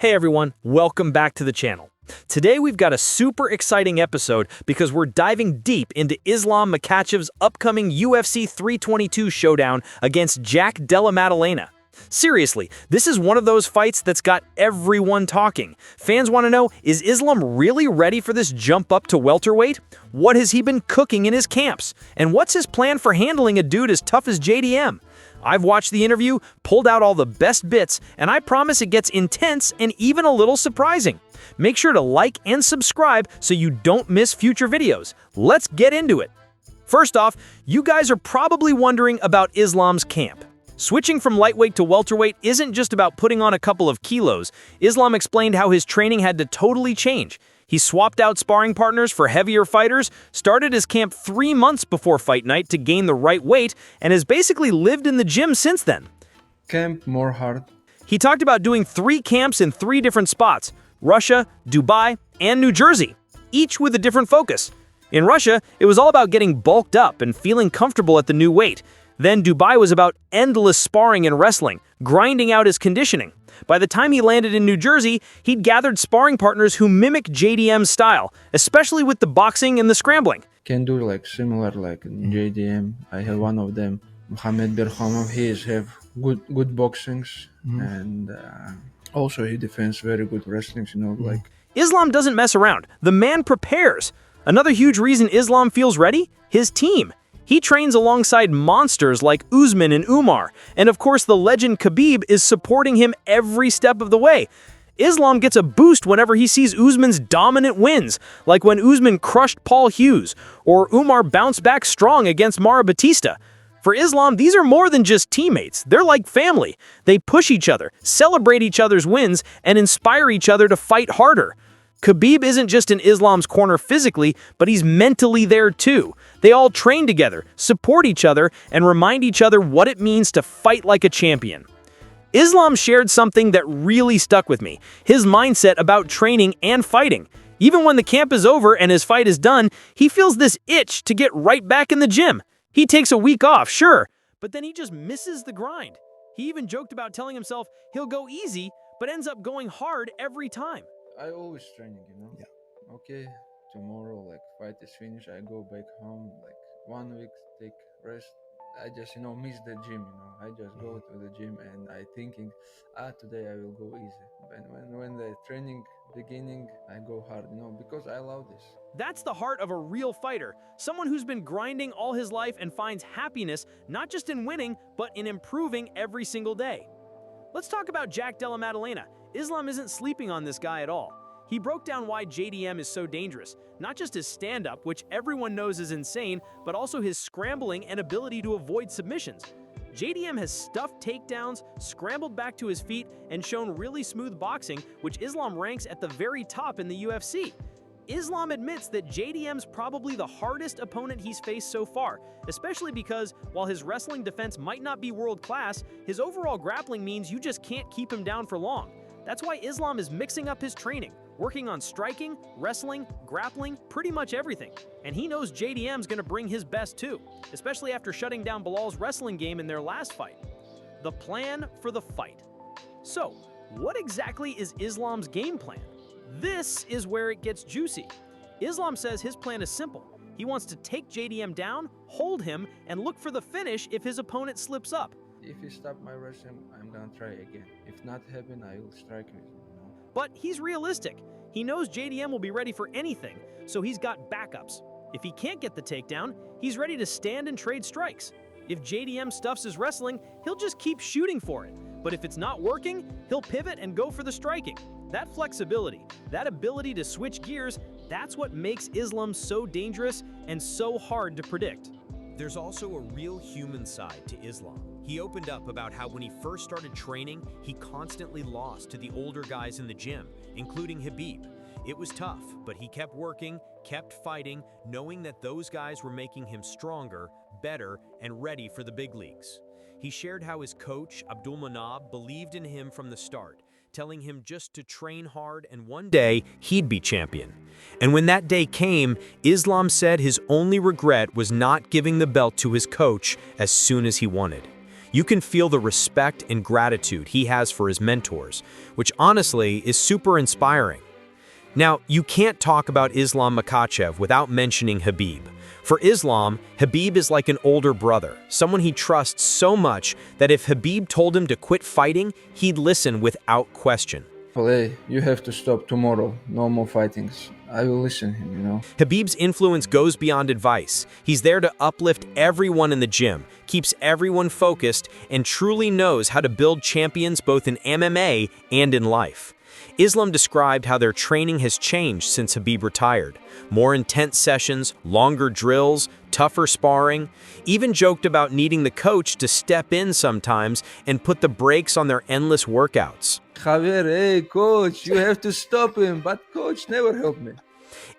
Hey everyone, welcome back to the channel. Today we've got a super exciting episode because we're diving deep into Islam Makhachev's upcoming UFC 322 showdown against Jack Della Maddalena. Seriously, this is one of those fights that's got everyone talking. Fans want to know, is Islam really ready for this jump up to welterweight? What has he been cooking in his camps? And what's his plan for handling a dude as tough as JDM? I've watched the interview, pulled out all the best bits, and I promise it gets intense and even a little surprising. Make sure to like and subscribe so you don't miss future videos. Let's get into it. First off, you guys are probably wondering about Islam's camp. Switching from lightweight to welterweight isn't just about putting on a couple of kilos. Islam explained how his training had to totally change. He swapped out sparring partners for heavier fighters, started his camp 3 months before fight night to gain the right weight, and has basically lived in the gym since then. Camp more hard. He talked about doing 3 camps in 3 different spots: Russia, Dubai, and New Jersey, each with a different focus. In Russia, it was all about getting bulked up and feeling comfortable at the new weight. Then Dubai was about endless sparring and wrestling, grinding out his conditioning. By the time he landed in New Jersey, he'd gathered sparring partners who mimic JDM's style, especially with the boxing and the scrambling. Can do like similar like JDM. I have one of them, Mohamed Berhamov. He have good boxings and also he defends very good wrestling. Like Islam doesn't mess around. The man prepares. Another huge reason Islam feels ready? His team. He trains alongside monsters like Usman and Umar, and of course the legend Khabib is supporting him every step of the way. Islam gets a boost whenever he sees Usman's dominant wins, like when Usman crushed Paul Hughes, or Umar bounced back strong against Mara Batista. For Islam, these are more than just teammates. They're like family. They push each other, celebrate each other's wins, and inspire each other to fight harder. Khabib isn't just in Islam's corner physically, but he's mentally there too. They all train together, support each other, and remind each other what it means to fight like a champion. Islam shared something that really stuck with me: his mindset about training and fighting. Even when the camp is over and his fight is done, he feels this itch to get right back in the gym. He takes a week off, sure, but then he just misses the grind. He even joked about telling himself he'll go easy, but ends up going hard every time. I always training, Yeah. Okay, tomorrow like fight is finished, I go back home like 1 week, take rest. I just miss the gym. I just go to the gym and I thinking, today I will go easy. And when the training beginning, I go hard. Because I love this. That's the heart of a real fighter, someone who's been grinding all his life and finds happiness not just in winning, but in improving every single day. Let's talk about Jack Della Maddalena. Islam isn't sleeping on this guy at all. He broke down why JDM is so dangerous, not just his stand-up, which everyone knows is insane, but also his scrambling and ability to avoid submissions. JDM has stuffed takedowns, scrambled back to his feet, and shown really smooth boxing, which Islam ranks at the very top in the UFC. Islam admits that JDM's probably the hardest opponent he's faced so far, especially because, while his wrestling defense might not be world-class, his overall grappling means you just can't keep him down for long. That's why Islam is mixing up his training, working on striking, wrestling, grappling, pretty much everything. And he knows JDM's gonna bring his best too, especially after shutting down Bilal's wrestling game in their last fight. The plan for the fight. So, what exactly is Islam's game plan? This is where it gets juicy. Islam says his plan is simple. He wants to take JDM down, hold him, and look for the finish if his opponent slips up. If he stop my wrestling, I'm gonna try again. If not happen, I will strike him. But he's realistic. He knows JDM will be ready for anything, so he's got backups. If he can't get the takedown, he's ready to stand and trade strikes. If JDM stuffs his wrestling, he'll just keep shooting for it. But if it's not working, he'll pivot and go for the striking. That flexibility, that ability to switch gears, that's what makes Islam so dangerous and so hard to predict. There's also a real human side to Islam. He opened up about how when he first started training, he constantly lost to the older guys in the gym, including Khabib. It was tough, but he kept working, kept fighting, knowing that those guys were making him stronger, better, and ready for the big leagues. He shared how his coach, Abdulmanab, believed in him from the start, telling him just to train hard and one day he'd be champion. And when that day came, Islam said his only regret was not giving the belt to his coach as soon as he wanted. You can feel the respect and gratitude he has for his mentors, which honestly is super inspiring. Now, you can't talk about Islam Makhachev without mentioning Khabib. For Islam, Khabib is like an older brother, someone he trusts so much that if Khabib told him to quit fighting, he'd listen without question. Well, hey, you have to stop tomorrow. No more fightings. I will listen him, you know. Khabib's influence goes beyond advice. He's there to uplift everyone in the gym, keeps everyone focused, and truly knows how to build champions both in MMA and in life. Islam described how their training has changed since Khabib retired. More intense sessions, longer drills, tougher sparring. Even joked about needing the coach to step in sometimes and put the brakes on their endless workouts. Javier, hey, coach, you have to stop him. But coach never helped me.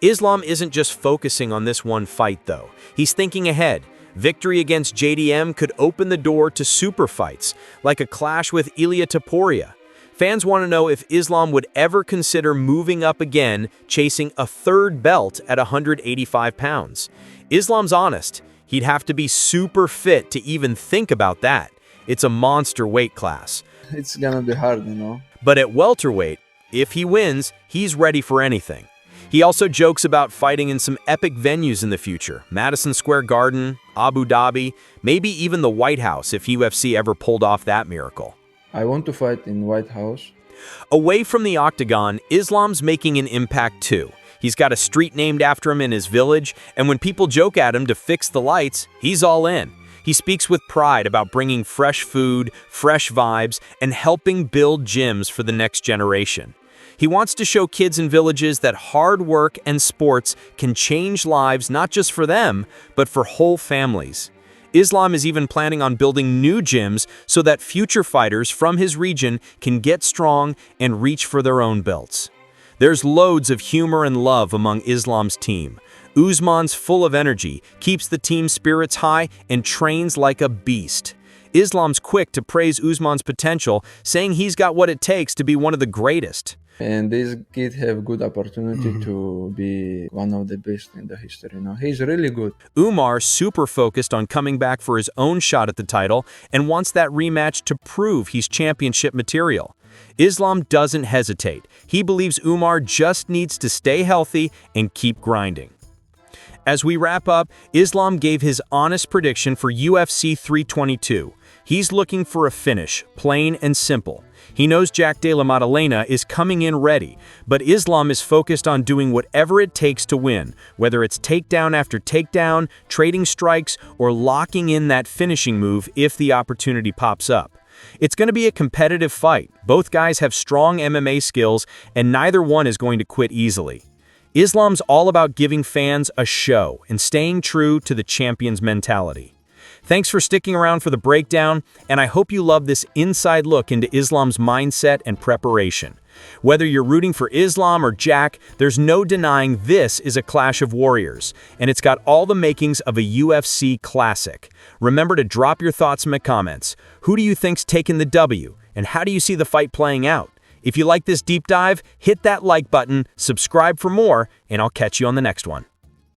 Islam isn't just focusing on this one fight, though. He's thinking ahead. Victory against JDM could open the door to super fights, like a clash with Ilia Topuria. Fans want to know if Islam would ever consider moving up again, chasing a third belt at 185 pounds. Islam's honest. He'd have to be super fit to even think about that. It's a monster weight class. It's gonna be hard, you know. But at welterweight, if he wins, he's ready for anything. He also jokes about fighting in some epic venues in the future. Madison Square Garden, Abu Dhabi, maybe even the White House if UFC ever pulled off that miracle. I want to fight in White House. Away from the octagon, Islam's making an impact too. He's got a street named after him in his village, and when people joke at him to fix the lights, he's all in. He speaks with pride about bringing fresh food, fresh vibes, and helping build gyms for the next generation. He wants to show kids in villages that hard work and sports can change lives not just for them, but for whole families. Islam is even planning on building new gyms so that future fighters from his region can get strong and reach for their own belts. There's loads of humor and love among Islam's team. Usman's full of energy, keeps the team's spirits high, and trains like a beast. Islam's quick to praise Usman's potential, saying he's got what it takes to be one of the greatest. And this kid have good opportunity to be one of the best in the history. You know, he's really good. Umar's super focused on coming back for his own shot at the title and wants that rematch to prove he's championship material. Islam doesn't hesitate. He believes Umar just needs to stay healthy and keep grinding. As we wrap up, Islam gave his honest prediction for UFC 322. He's looking for a finish, plain and simple. He knows Della Maddalena is coming in ready, but Islam is focused on doing whatever it takes to win, whether it's takedown after takedown, trading strikes, or locking in that finishing move if the opportunity pops up. It's going to be a competitive fight. Both guys have strong MMA skills, and neither one is going to quit easily. Islam's all about giving fans a show and staying true to the champion's mentality. Thanks for sticking around for the breakdown, and I hope you love this inside look into Islam's mindset and preparation. Whether you're rooting for Islam or Jack, there's no denying this is a clash of warriors, and it's got all the makings of a UFC classic. Remember to drop your thoughts in the comments. Who do you think's taking the W, and how do you see the fight playing out? If you like this deep dive, hit that like button, subscribe for more, and I'll catch you on the next one.